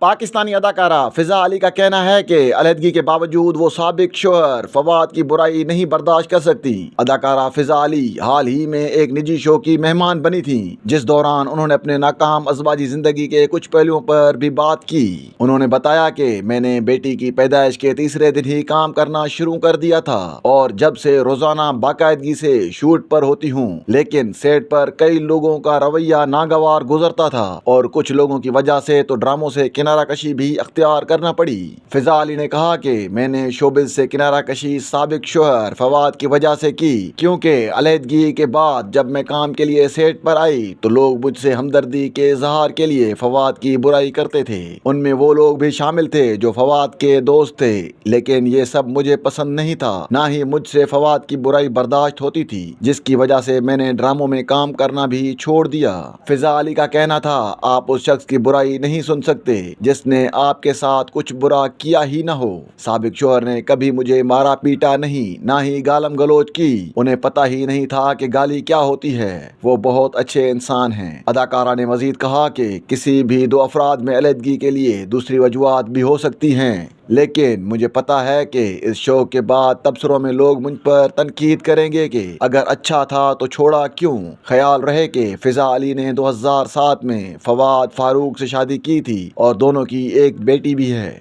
پاکستانی اداکارہ فضا علی کا کہنا ہے کہ علیحدگی کے باوجود وہ سابق شوہر فواد کی برائی نہیں برداشت کر سکتی۔ اداکارہ فضا علی حال ہی میں ایک نجی شو کی مہمان بنی تھیں، جس دوران انہوں نے اپنے ناکام ازواجی زندگی کے کچھ پہلوؤں پر بھی بات کی۔ انہوں نے بتایا کہ میں نے بیٹی کی پیدائش کے تیسرے دن ہی کام کرنا شروع کر دیا تھا اور جب سے روزانہ باقاعدگی سے شوٹ پر ہوتی ہوں، لیکن سیٹ پر کئی لوگوں کا رویہ ناگوار گزرتا تھا اور کچھ لوگوں کی وجہ سے تو ڈراموں سے کنارہ کشی بھی اختیار کرنا پڑی۔ فضا علی نے کہا کہ میں نے شوبز سے کنارہ کشی سابق شوہر فواد کی وجہ سے کی، کیونکہ علیحدگی کے بعد جب میں کام کے لیے سیٹ پر آئی تو لوگ مجھ سے ہمدردی کے اظہار کے لیے فواد کی برائی کرتے تھے۔ ان میں وہ لوگ بھی شامل تھے جو فواد کے دوست تھے، لیکن یہ سب مجھے پسند نہیں تھا، نہ ہی مجھ سے فواد کی برائی برداشت ہوتی تھی، جس کی وجہ سے میں نے ڈراموں میں کام کرنا بھی چھوڑ دیا۔ فضا علی کا کہنا تھا، آپ اس شخص کی برائی نہیں سن سکتے جس نے آپ کے ساتھ کچھ برا کیا ہی نہ ہو۔ سابق شوہر نے کبھی مجھے مارا پیٹا نہیں، نہ ہی گالم گلوچ کی، انہیں پتہ ہی نہیں تھا کہ گالی کیا ہوتی ہے۔ وہ بہت اچھے انسان ہیں۔ اداکارہ نے مزید کہا کہ کسی بھی دو افراد میں علیحدگی کے لیے دوسری وجوہات بھی ہو سکتی ہیں، لیکن مجھے پتہ ہے کہ اس شو کے بعد تبصروں میں لوگ مجھ پر تنقید کریں گے کہ اگر اچھا تھا تو چھوڑا کیوں۔ خیال رہے کہ فضا علی نے 2007 میں فواد فاروق سے شادی کی تھی اور دونوں کی ایک بیٹی بھی ہے۔